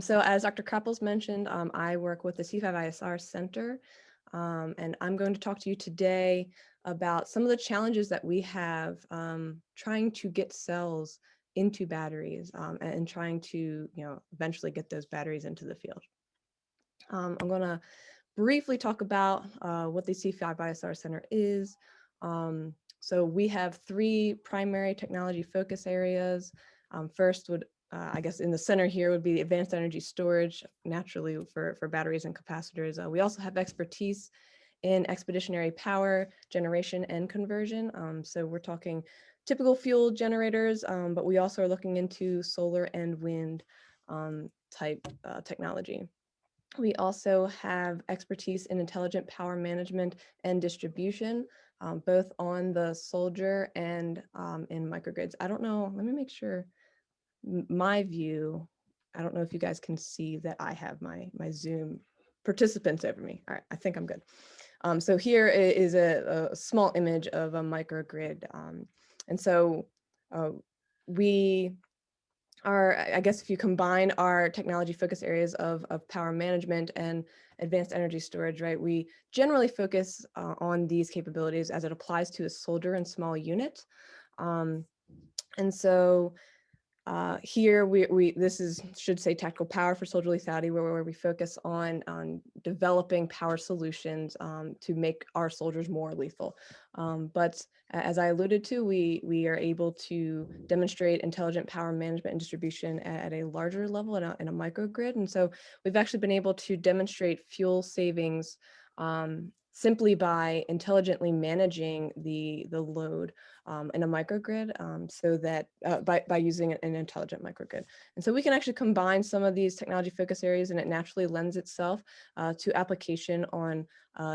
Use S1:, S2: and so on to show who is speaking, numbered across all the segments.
S1: So as Dr. Krappels mentioned, I work with the C5ISR Center, and I'm going to talk to you today about some of the challenges that we have trying to get cells into batteries and trying to, eventually get those batteries into the field. I'm going to briefly talk about what the C5ISR Center is. So we have three primary technology focus areas. First would, I guess in the center here would be advanced energy storage, naturally for batteries and capacitors. We also have expertise in expeditionary power generation and conversion. So we're talking typical fuel generators, but we also are looking into solar and wind type technology. We also have expertise in intelligent power management and distribution, both on the soldier and in microgrids. I don't know, let me make sure my view, I don't know if you guys can see that I have my Zoom participants over me. All right, I think I'm good. So here is a small image of a microgrid. And so we I guess if you combine our technology focus areas of power management and advanced energy storage, right, we generally focus on these capabilities as it applies to a soldier and small unit. And so here this is should say tactical power for soldier lethality, where we focus on developing power solutions to make our soldiers more lethal. But as I alluded to, we are able to demonstrate intelligent power management and distribution at a larger level in a microgrid. And so we've actually been able to demonstrate fuel savings simply by intelligently managing the load in a microgrid, so that by using an intelligent microgrid. And so we can actually combine some of these technology focus areas, and it naturally lends itself to application on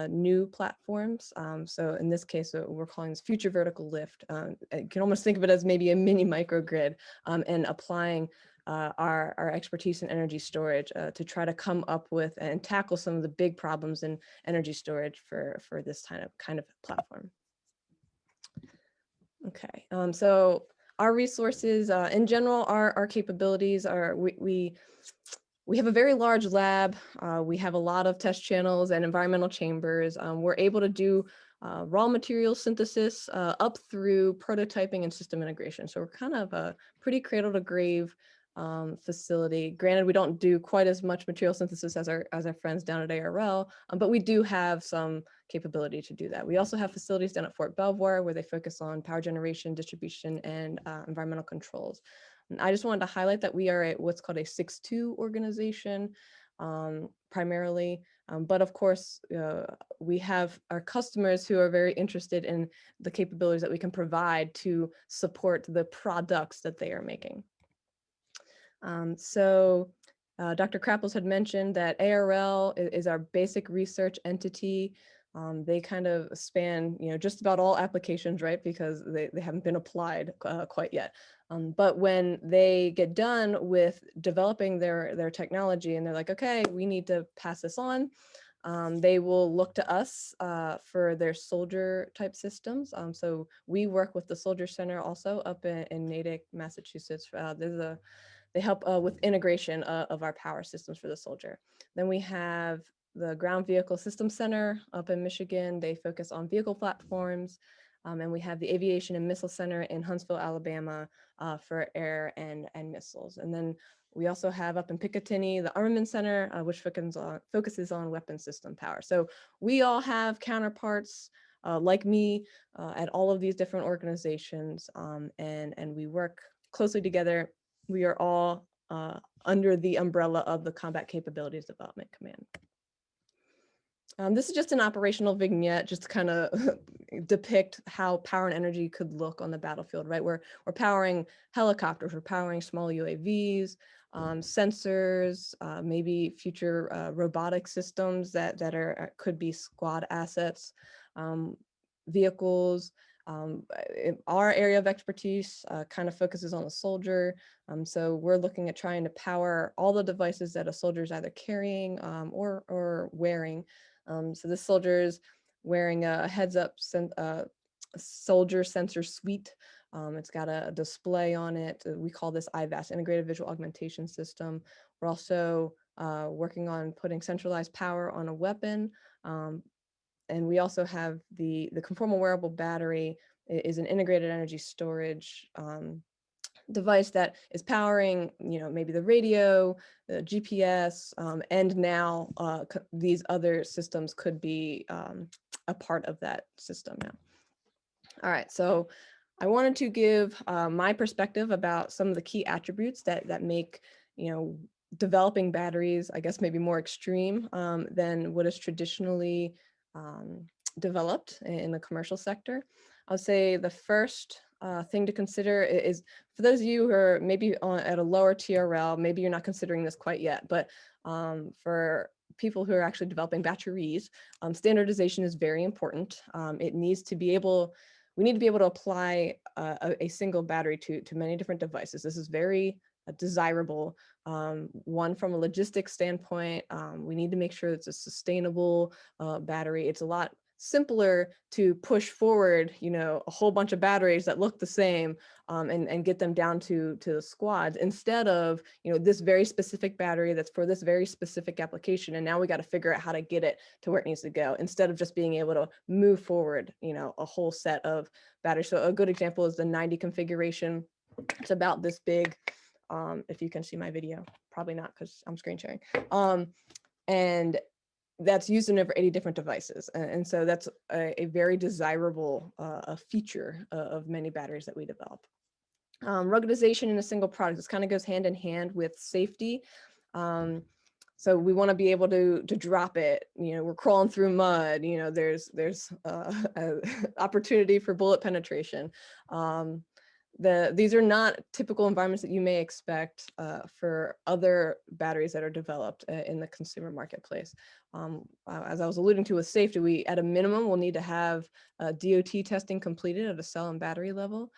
S1: new platforms. So in this case, we're calling this future vertical lift. You can almost think of it as maybe a mini microgrid, and applying our expertise in energy storage to try to come up with and tackle some of the big problems in energy storage for this kind of platform. Okay, so our resources in general, our capabilities are we have a very large lab. We have a lot of test channels and environmental chambers. We're able to do raw material synthesis up through prototyping and system integration. So we're kind of a pretty cradle to grave facility. Granted, we don't do quite as much material synthesis as our friends down at ARL, but we do have some capability to do that. We also have facilities down at Fort Belvoir where they focus on power generation, distribution, and environmental controls. And I just wanted to highlight that we are what's called a 6-2 organization, primarily. But of course, we have our customers who are very interested in the capabilities that we can provide to support the products that they are making. So Dr. Krappels had mentioned that ARL is our basic research entity. They kind of span, just about all applications, right? Because they haven't been applied quite yet. But when they get done with developing their technology and they're like, okay, we need to pass this on, they will look to us for their soldier type systems. So we work with the Soldier Center also up in Natick, Massachusetts. They help with integration of our power systems for the soldier. Then we have the Ground Vehicle Systems Center up in Michigan. They focus on vehicle platforms. And we have the Aviation and Missile Center in Huntsville, Alabama for air and missiles. And then we also have up in Picatinny, the Armament Center, which focuses on weapon system power. So we all have counterparts like me at all of these different organizations, and we work closely together. We are all under the umbrella of the Combat Capabilities Development Command. This is just an operational vignette, just to kind of depict how power and energy could look on the battlefield, right? We're powering helicopters, we're powering small UAVs, sensors, maybe future robotic systems that could be squad assets, vehicles. Our area of expertise kind of focuses on the soldier. So we're looking at trying to power all the devices that a soldier is either carrying or wearing. So this soldier is wearing a heads-up soldier sensor suite. It's got a display on it. We call this IVAS, Integrated Visual Augmentation System, We're also working on putting centralized power on a weapon. And we also have the conformal wearable battery is an integrated energy storage device that is powering, maybe the radio, the GPS, and now these other systems could be a part of that system now. All right, so I wanted to give my perspective about some of the key attributes that make, developing batteries, I guess, maybe more extreme than what is traditionally developed in the commercial sector. I'll say the first thing to consider is, for those of you who are maybe at a lower TRL, maybe you're not considering this quite yet, but for people who are actually developing batteries, standardization is very important. It needs to be able, we need to be able to apply a single battery to many different devices. This is very desirable. One, from a logistics standpoint, we need to make sure it's a sustainable battery. It's a lot simpler to push forward, a whole bunch of batteries that look the same and get them down to the squads, instead of, this very specific battery that's for this very specific application. And now we got to figure out how to get it to where it needs to go, instead of just being able to move forward, a whole set of batteries. So a good example is the 90 configuration. It's about this big. If you can see my video, probably not because I'm screen sharing. And that's used in over 80 different devices. And so that's a very desirable feature of many batteries that we develop. Ruggedization in a single product, this kind of goes hand in hand with safety. So we want to be able to drop it. We're crawling through mud. There's opportunity for bullet penetration. These are not typical environments that you may expect for other batteries that are developed in the consumer marketplace. As I was alluding to with safety, we at a minimum will need to have DOT testing completed at a cell and battery level.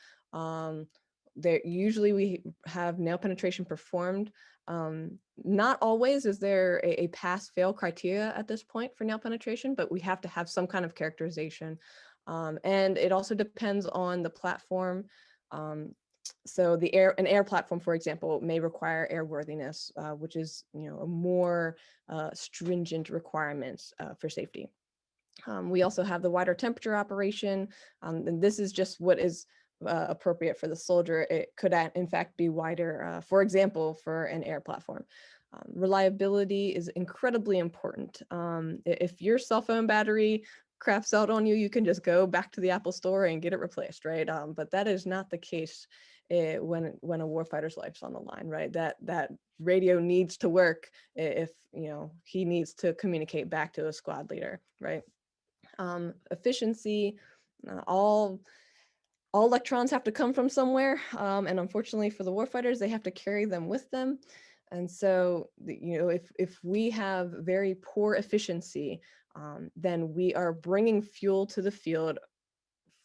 S1: Usually we have nail penetration performed. Not always is there a pass-fail criteria at this point for nail penetration, but we have to have some kind of characterization. And it also depends on the platform. So an air platform, for example, may require airworthiness, which is, a more stringent requirements for safety. We also have the wider temperature operation, and this is just what is appropriate for the soldier. It could in fact be wider, for example, for an air platform. Reliability is incredibly important. If your cell phone battery craps out on you, you can just go back to the Apple store and get it replaced, right? But that is not the case when a warfighter's life's on the line, right? That radio needs to work if he needs to communicate back to a squad leader, right? Efficiency, all electrons have to come from somewhere, and unfortunately for the warfighters, they have to carry them with them. And so, if we have very poor efficiency, then we are bringing fuel to the field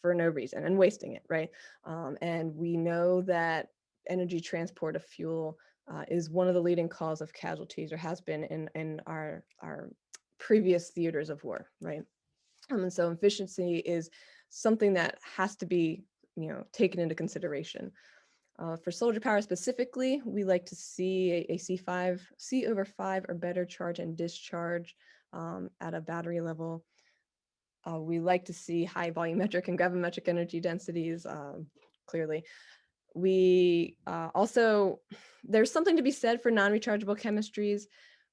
S1: for no reason and wasting it, right? And we know that energy transport of fuel is one of the leading cause of casualties, or has been in our previous theaters of war, right? And so efficiency is something that has to be, taken into consideration. For soldier power specifically, we like to see a C/5 or better charge and discharge at a battery level. We like to see high volumetric and gravimetric energy densities, clearly. We also, there's something to be said for non-rechargeable chemistries.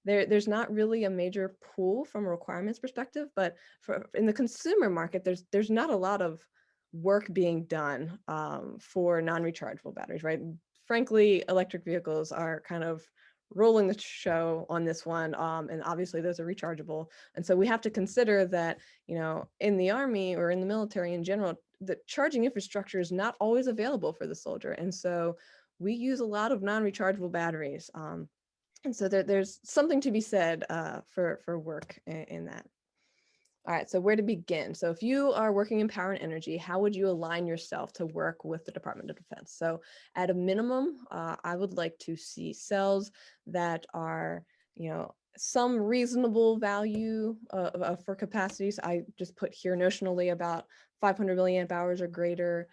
S1: There's not really a major pool from a requirements perspective, but in the consumer market, there's not a lot of work being done for non-rechargeable batteries, right? Frankly, electric vehicles are kind of rolling the show on this one, and obviously those are rechargeable. And so we have to consider that, in the Army or in the military in general, the charging infrastructure is not always available for the soldier. And so we use a lot of non-rechargeable batteries. And so there's something to be said for work in that. All right, so where to begin? So if you are working in power and energy, how would you align yourself to work with the Department of Defense? So at a minimum, I would like to see cells that are, some reasonable value for capacities. I just put here notionally about 500 milliamp hours or greater.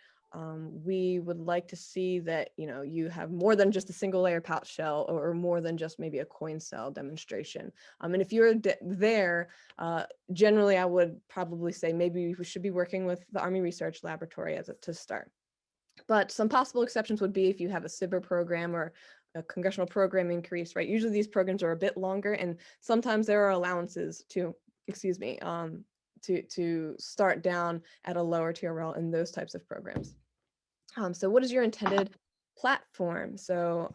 S1: we would like to see that, you have more than just a single layer pouch shell or more than just maybe a coin cell demonstration. And if you're there, generally I would probably say maybe we should be working with the Army Research Laboratory to start. But some possible exceptions would be if you have a CIBR program or a congressional program increase, right? Usually these programs are a bit longer, and sometimes there are allowances to, excuse me, to start down at a lower TRL in those types of programs. So what is your intended platform? So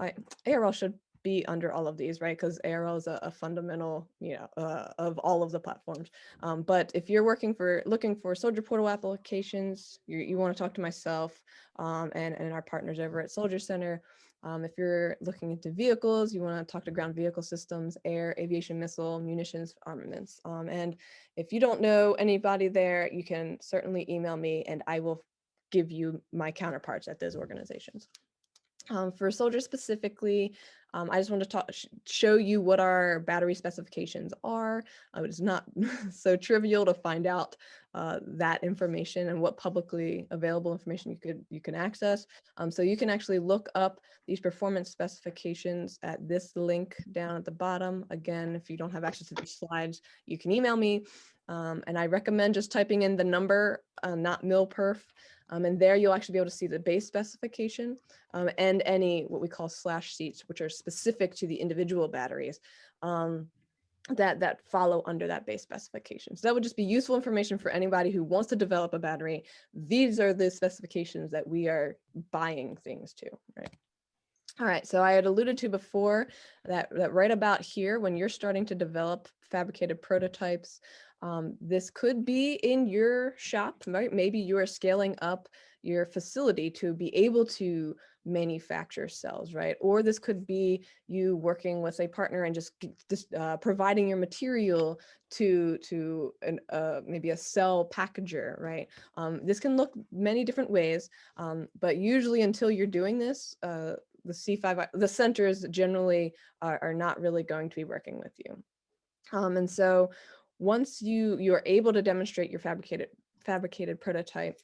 S1: ARL should be under all of these, right? Because ARL is a fundamental, of all of the platforms. But if you're looking for soldier portal applications, you want to talk to myself and our partners over at Soldier Center. If you're looking into vehicles, you want to talk to ground vehicle systems, air, aviation, missile, munitions, armaments. And if you don't know anybody there, you can certainly email me and I will give you my counterparts at those organizations. For soldiers specifically, I just want to show you what our battery specifications are. It is not so trivial to find out that information and what publicly available information you can access. So you can actually look up these performance specifications at this link down at the bottom. Again, if you don't have access to these slides, you can email me. And I recommend just typing in the number, not mil/perf. And there you'll actually be able to see the base specification and any what we call slash sheets, which are specific to the individual batteries that follow under that base specification. So that would just be useful information for anybody who wants to develop a battery. These are the specifications that we are buying things to, right? All right, so I had alluded to before that right about here, when you're starting to develop fabricated prototypes, this could be in your shop, right? Maybe you are scaling up your facility to be able to manufacture cells, right? Or this could be you working with a partner and just providing your material to maybe a cell packager, right? This can look many different ways, but usually until you're doing this, the centers generally are not really going to be working with you. And so once you're able to demonstrate your fabricated prototype,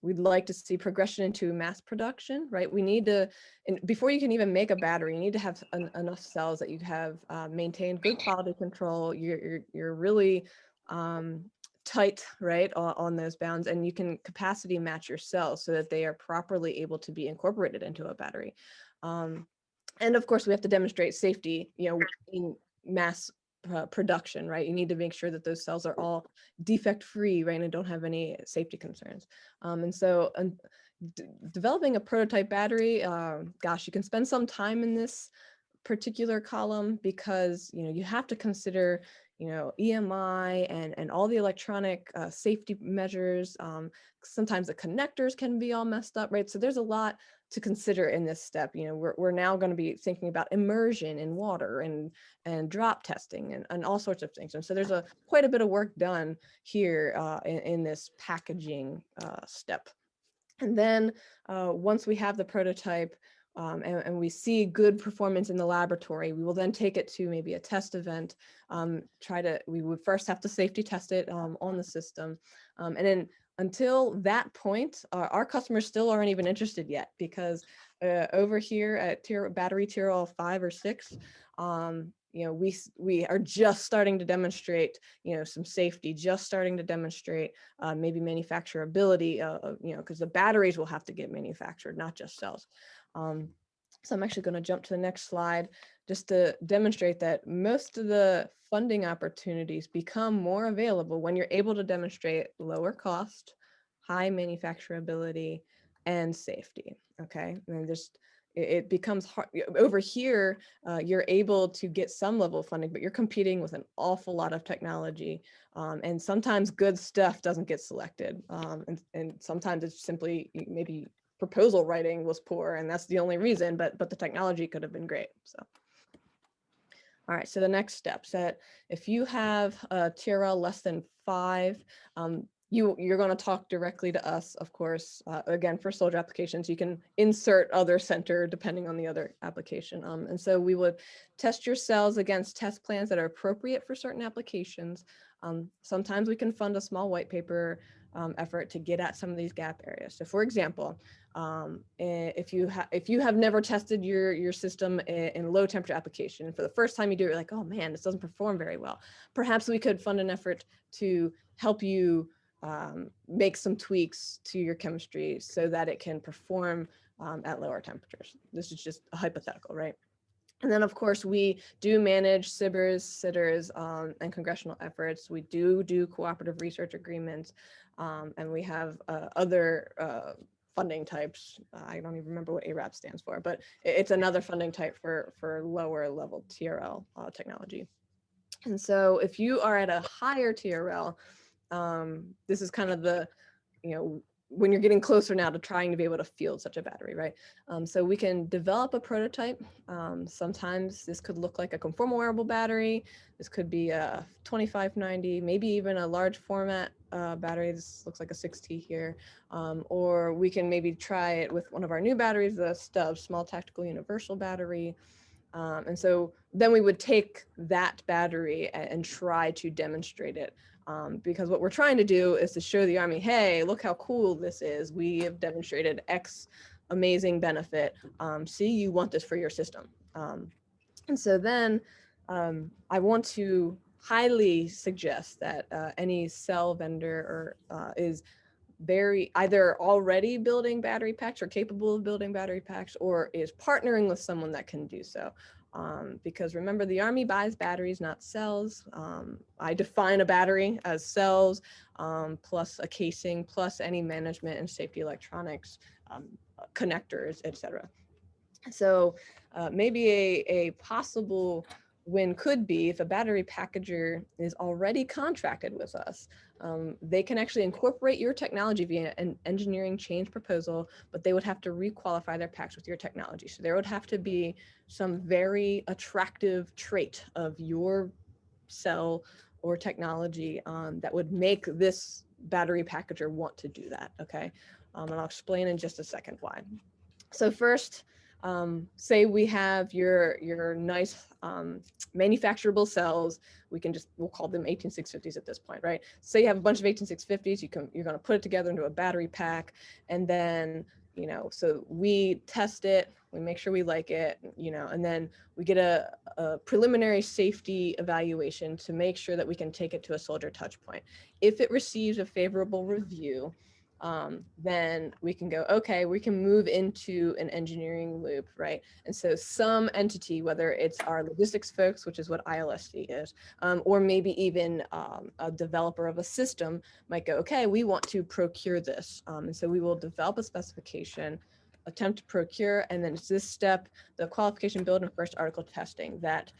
S1: we'd like to see progression into mass production, right? We need to, before you can even make a battery, you need to have enough cells that you have maintained good quality control. You're really tight, right, on those bounds, and you can capacity match your cells so that they are properly able to be incorporated into a battery. And of course, we have to demonstrate safety, in mass production, right? You need to make sure that those cells are all defect-free, right, and don't have any safety concerns. And so developing a prototype battery, gosh, you can spend some time in this particular column because you have to consider EMI and all the electronic safety measures. Sometimes the connectors can be all messed up, right? So there's a lot to consider in this step. We're now going to be thinking about immersion in water and drop testing and all sorts of things. And so there's quite a bit of work done here in this packaging step. And then once we have the prototype, and we see good performance in the laboratory, we will then take it to maybe a test event. We would first have to safety test it on the system. And then until that point, our customers still aren't even interested yet, because over here at battery TRL 5 or 6, we are just starting to demonstrate, some safety, just starting to demonstrate maybe manufacturability, because the batteries will have to get manufactured, not just cells. So I'm actually going to jump to the next slide just to demonstrate that most of the funding opportunities become more available when you're able to demonstrate lower cost, high manufacturability, and safety. Okay, and it becomes hard over here. You're able to get some level of funding, but you're competing with an awful lot of technology, and sometimes good stuff doesn't get selected, and sometimes it's simply maybe proposal writing was poor and that's the only reason, but the technology could have been great. So all right, so the next steps that if you have a TRL less than 5, you're going to talk directly to us, of course. Again, for soldier applications, you can insert other center depending on the other application. And so we would test your cells against test plans that are appropriate for certain applications. Sometimes we can fund a small white paper effort to get at some of these gap areas. So for example, if you have never tested your system in low temperature application, for the first time you do it, you're like, oh man, this doesn't perform very well. Perhaps we could fund an effort to help you make some tweaks to your chemistry so that it can perform at lower temperatures. This is just a hypothetical, right? And then, of course, we do manage SBIRs, SITRs, and congressional efforts. We do cooperative research agreements, and we have other funding types. I don't even remember what ARAP stands for, but it's another funding type for lower level TRL technology. And so if you are at a higher TRL, this is kind of the, when you're getting closer now to trying to be able to field such a battery, right? So we can develop a prototype. Sometimes this could look like a conformal wearable battery. This could be a 2590, maybe even a large format battery. This looks like a 6T here. Or we can maybe try it with one of our new batteries, the STUB, small tactical universal battery. And so then we would take that battery and try to demonstrate it. Because what we're trying to do is to show the Army, hey, look how cool this is. We have demonstrated X amazing benefit. See, you want this for your system. And so then I want to highly suggest that any cell vendor is either already building battery packs or capable of building battery packs, or is partnering with someone that can do so. Because remember, the Army buys batteries, not cells. I define a battery as cells plus a casing plus any management and safety electronics, connectors, etc. So maybe a possible win could be if a battery packager is already contracted with us. They can actually incorporate your technology via an engineering change proposal, but they would have to requalify their packs with your technology. So there would have to be some very attractive trait of your cell or technology that would make this battery packager want to do that, okay? And I'll explain in just a second why. So first, say we have your nice manufacturable cells. We'll call them 18650s at this point, right? Say you have a bunch of 18650s, you're going to put it together into a battery pack, and then so we test it, we make sure we like it, and then we get a preliminary safety evaluation to make sure that we can take it to a soldier touch point. If it receives a favorable review, then we can go, okay, we can move into an engineering loop, right? And so some entity, whether it's our logistics folks, which is what ILSD is, or maybe even a developer of a system might go, okay, we want to procure this. And so we will develop a specification, attempt to procure, and then it's this step, the qualification, build, and first article testing that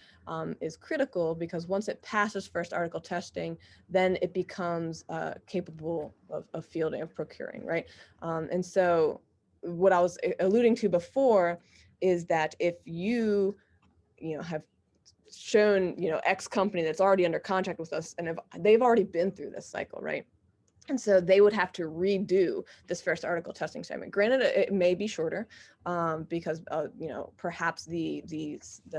S1: is critical, because once it passes first article testing, then it becomes capable of fielding, of procuring, right? And so what I was alluding to before is that if you have shown X company that's already under contract with us, and they've already been through this cycle, right? And so they would have to redo this first article testing segment. Granted, it may be shorter because perhaps the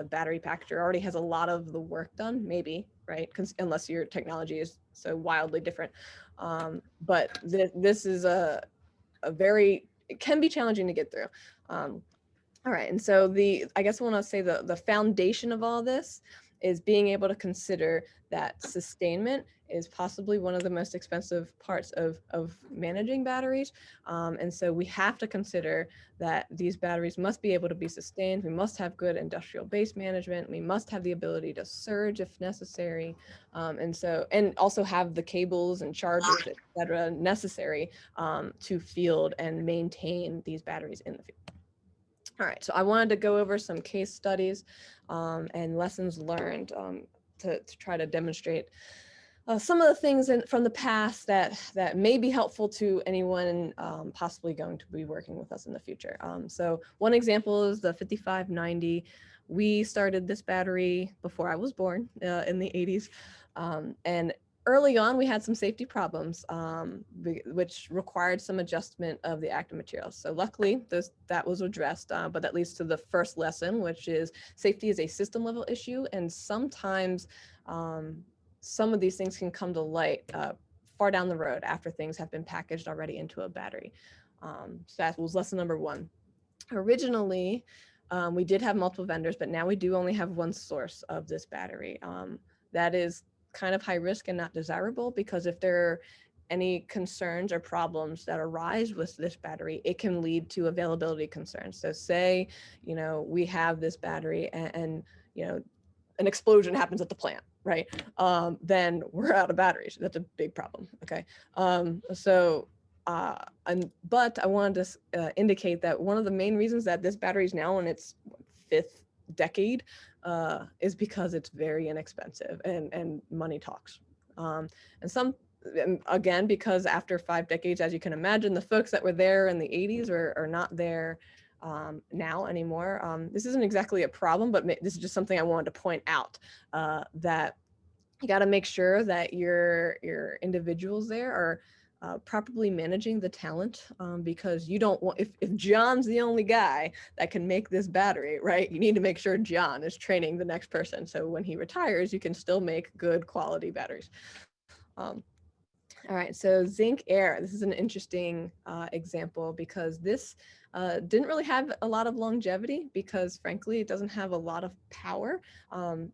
S1: battery packager already has a lot of the work done, maybe, right? Unless your technology is so wildly different. But this is it can be challenging to get through. All right, and so I guess I want to say the foundation of all this is being able to consider that sustainment is possibly one of the most expensive parts of managing batteries. And so we have to consider that these batteries must be able to be sustained. We must have good industrial base management. We must have the ability to surge if necessary. And also have the cables and chargers, et cetera, necessary to field and maintain these batteries in the field. All right, so I wanted to go over some case studies and lessons learned to try to demonstrate some of the things from the past that may be helpful to anyone possibly going to be working with us in the future. So one example is the 5590. We started this battery before I was born in the 80s. And early on, we had some safety problems, which required some adjustment of the active materials. So luckily, that was addressed, but that leads to the first lesson, which is safety is a system level issue. And sometimes some of these things can come to light far down the road after things have been packaged already into a battery. So that was lesson number one. Originally, we did have multiple vendors, but now we do only have one source of this battery. That is kind of high risk and not desirable, because if there are any concerns or problems that arise with this battery, it can lead to availability concerns. So say, we have this battery and an explosion happens at the plant, right? Then we're out of batteries. That's a big problem, okay? But I wanted to indicate that one of the main reasons that this battery is now in its fifth decade is because it's very inexpensive and money talks. And again, because after 5 decades, as you can imagine, the folks that were there in the 80s are not there now anymore. This isn't exactly a problem, but this is just something I wanted to point out, that you got to make sure that your individuals there are properly managing the talent, because you don't want, if John's the only guy that can make this battery, right, you need to make sure John is training the next person, so when he retires you can still make good quality batteries. All right, so zinc air. This is an interesting example, because this didn't really have a lot of longevity, because frankly, it doesn't have a lot of power,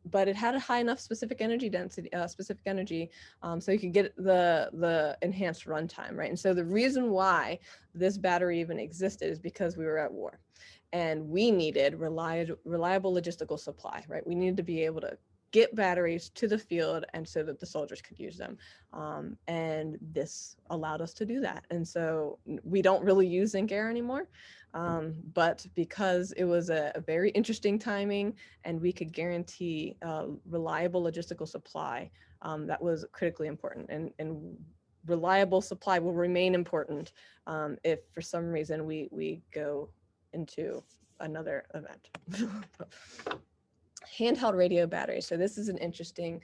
S1: but it had a high enough specific energy density, so you could get the enhanced runtime, right? And so the reason why this battery even existed is because we were at war, and we needed reliable logistical supply, right? We needed to be able to get batteries to the field and so that the soldiers could use them. And this allowed us to do that. And so we don't really use zinc air anymore, but because it was a very interesting timing and we could guarantee reliable logistical supply, that was critically important. And reliable supply will remain important if for some reason we go into another event. Handheld radio batteries. So this is an interesting,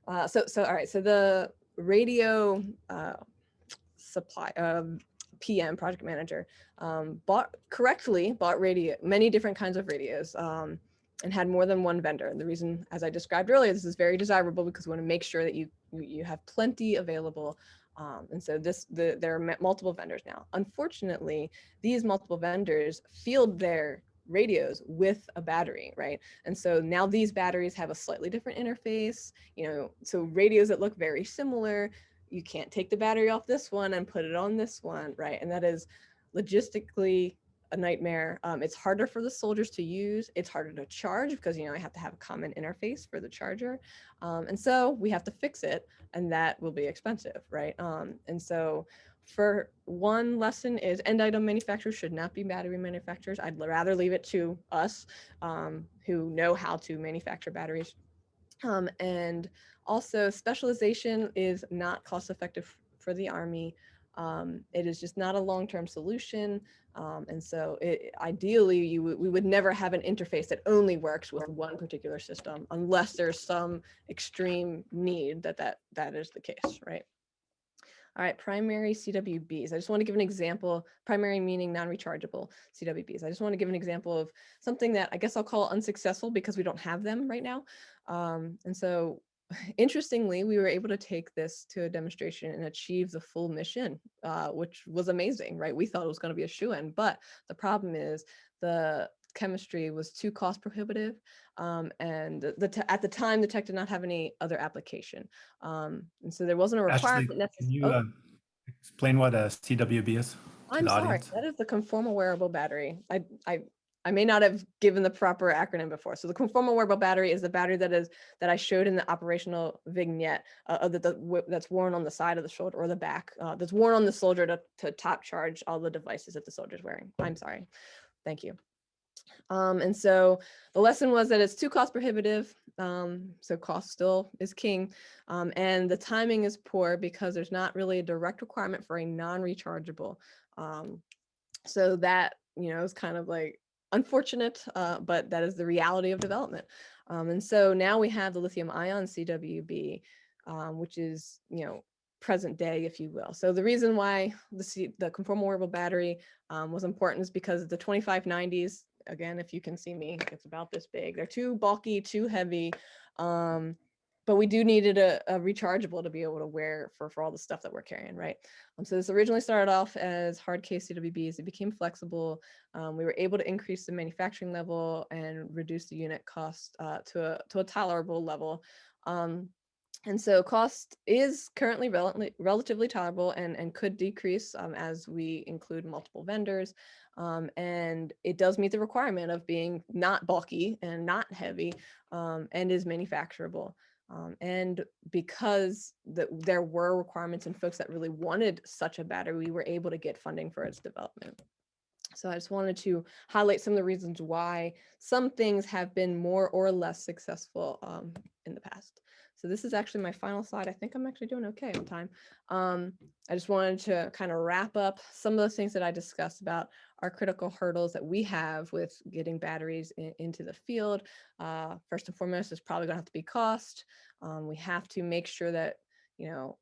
S1: all right, so the radio supply, PM, project manager, bought many different kinds of radios, and had more than one vendor. And the reason, as I described earlier, this is very desirable because we want to make sure that you have plenty available. And so there are multiple vendors now. Unfortunately, these multiple vendors field their radios with a battery, right? And so now these batteries have a slightly different interface, so radios that look very similar, you can't take the battery off this one and put it on this one, right? And that is logistically a nightmare. It's harder for the soldiers to use. It's harder to charge because, I have to have a common interface for the charger. And so we have to fix it, and that will be expensive, right? And so for one lesson is end item manufacturers should not be battery manufacturers. I'd rather leave it to us who know how to manufacture batteries. And also specialization is not cost effective for the Army. It is just not a long-term solution. And so ideally we would never have an interface that only works with one particular system unless there's some extreme need that is the case, right? All right, primary CWBs. I just want to give an example, primary meaning non-rechargeable CWBs. I just want to give an example of something that I guess I'll call unsuccessful because we don't have them right now. And so interestingly, we were able to take this to a demonstration and achieve the full mission, which was amazing, right? We thought it was going to be a shoo-in, but the problem is the chemistry was too cost prohibitive, and at the time the tech did not have any other application, and so there wasn't a requirement.
S2: Ashley, can you explain what a CWB is to
S1: I'm
S2: the
S1: sorry,
S2: audience?
S1: that is the conformal wearable battery. I may not have given the proper acronym before. So the conformal wearable battery is the battery that I showed in the operational vignette, that's worn on the side of the shoulder or the back, that's worn on the soldier to top charge all the devices that the soldier's wearing. I'm sorry. Thank you. And so the lesson was that it's too cost prohibitive. So cost still is king. And the timing is poor because there's not really a direct requirement for a non-rechargeable. So that, is kind of like unfortunate, but that is the reality of development. And so now we have the lithium ion CWB, which is, present day, if you will. So the reason why the conformal wearable battery was important is because the 2590s, again, if you can see me, it's about this big. They're too bulky, too heavy. but we do needed a rechargeable to be able to wear for all the stuff that we're carrying, right? So this originally started off as hard case CWBs. It became flexible. We were able to increase the manufacturing level and reduce the unit cost to a tolerable level. And so cost is currently relatively tolerable and could decrease as we include multiple vendors. And it does meet the requirement of being not bulky and not heavy and is manufacturable. And because there were requirements and folks that really wanted such a battery, we were able to get funding for its development. So I just wanted to highlight some of the reasons why some things have been more or less successful in the past. So this is actually my final slide. I think I'm actually doing okay on time. I just wanted to kind of wrap up some of those things that I discussed about our critical hurdles that we have with getting batteries into the field. First and foremost is probably gonna have to be cost. We have to make sure that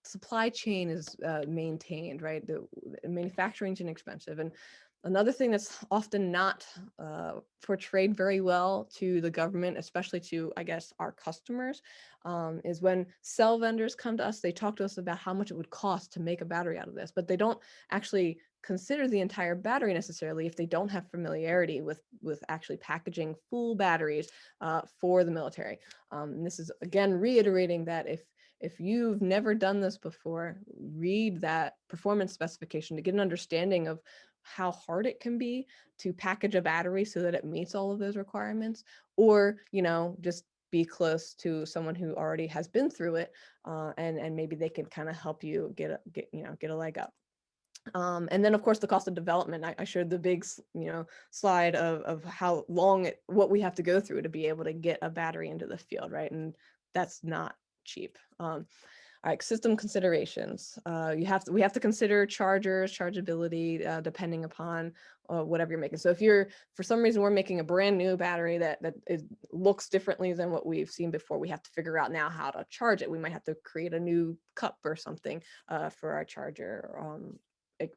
S1: supply chain is maintained, right? The manufacturing is inexpensive. And another thing that's often not portrayed very well to the government, especially to, I guess, our customers, is when cell vendors come to us, they talk to us about how much it would cost to make a battery out of this, but they don't actually consider the entire battery necessarily if they don't have familiarity with actually packaging full batteries for the military. And this is, again, reiterating that if you've never done this before, read that performance specification to get an understanding of how hard it can be to package a battery so that it meets all of those requirements, or just be close to someone who already has been through it, and maybe they can kind of help you get a leg up. And then of course the cost of development. I showed the big slide of how long what we have to go through to be able to get a battery into the field, right? And that's not cheap. All right, system considerations. We have to consider chargers, chargeability, depending upon whatever you're making. So if for some reason we're making a brand new battery that looks differently than what we've seen before, we have to figure out now how to charge it. We might have to create a new cup or something for our charger,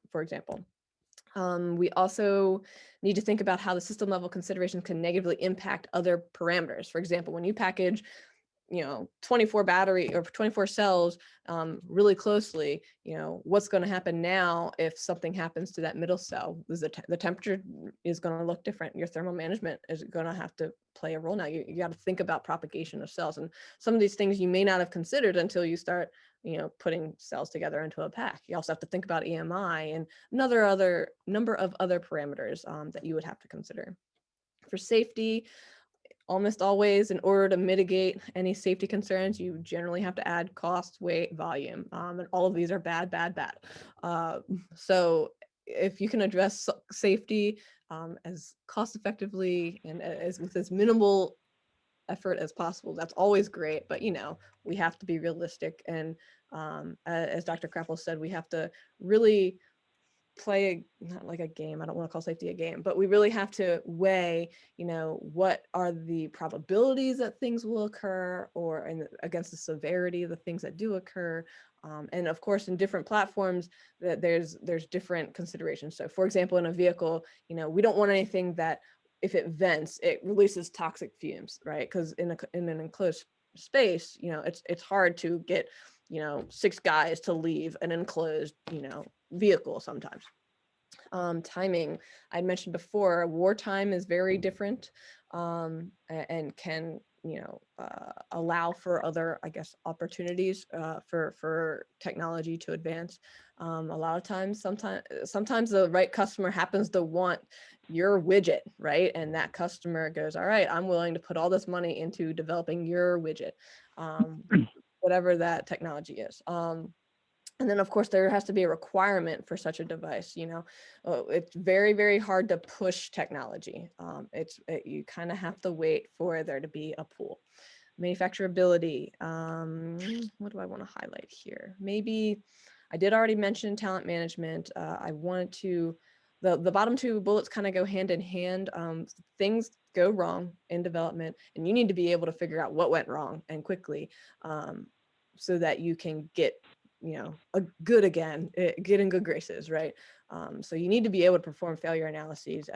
S1: for example. We also need to think about how the system level consideration can negatively impact other parameters. For example, when you package 24 battery or 24 cells really closely, what's going to happen now if something happens to that middle cell? The temperature is going to look different. Your thermal management is going to have to play a role now. You got to think about propagation of cells, and some of these things you may not have considered until you start putting cells together into a pack. You also have to think about EMI and another number of other parameters that you would have to consider. For safety, almost always, in order to mitigate any safety concerns, you generally have to add cost, weight, volume, and all of these are bad. So if you can address safety as cost effectively and with as minimal effort as possible, that's always great. But we have to be realistic, and as Dr. Krappel said, we have to really play not like a game. I don't want to call safety a game, but we really have to weigh, what are the probabilities that things will occur, or against the severity of the things that do occur. And of course, in different platforms, that there's different considerations. So, for example, in a vehicle, we don't want anything that if it vents, it releases toxic fumes, right? Because in an enclosed space, it's hard to get 6 guys to leave an enclosed vehicle sometimes. Timing, I mentioned before, wartime is very different and can allow for other, I guess, opportunities for technology to advance. A lot of times, sometimes the right customer happens to want your widget, right? And that customer goes, all right, I'm willing to put all this money into developing your widget, whatever that technology is. And then, of course, there has to be a requirement for such a device. It's very, very hard to push technology. You kind of have to wait for there to be a pull. Manufacturability. What do I want to highlight here? Maybe I did already mention talent management. I wanted to, the bottom 2 bullets kind of go hand in hand. Things go wrong in development, and you need to be able to figure out what went wrong and quickly, so that you can get a good again, get in good graces, right? So you need to be able to perform failure analyses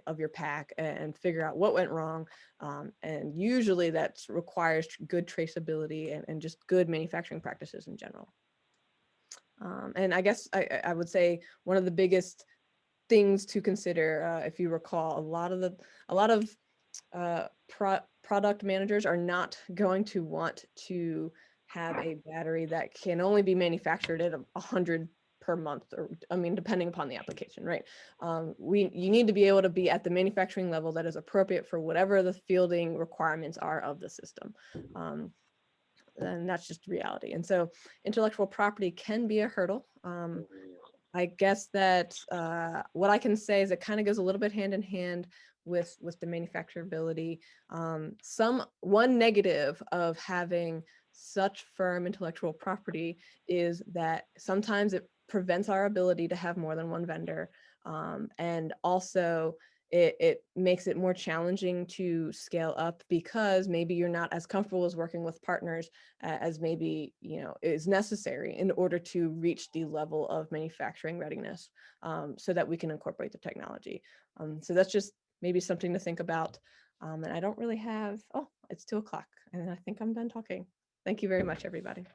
S1: of your pack and figure out what went wrong. And usually that requires good traceability and just good manufacturing practices in general. And I guess I would say one of the biggest things to consider, if you recall, a lot of product managers are not going to want to have a battery that can only be manufactured at 100 per month, or I mean, depending upon the application, right? You need to be able to be at the manufacturing level that is appropriate for whatever the fielding requirements are of the system. And that's just reality. And so intellectual property can be a hurdle. I guess that what I can say is it kind of goes a little bit hand in hand with the manufacturability. One negative of having such firm intellectual property is that sometimes it prevents our ability to have more than one vendor, and also it makes it more challenging to scale up because maybe you're not as comfortable as working with partners as maybe is necessary in order to reach the level of manufacturing readiness, so that we can incorporate the technology. So that's just maybe something to think about. And I don't really have, oh, it's 2 o'clock and I think I'm done talking. Thank you very much, everybody.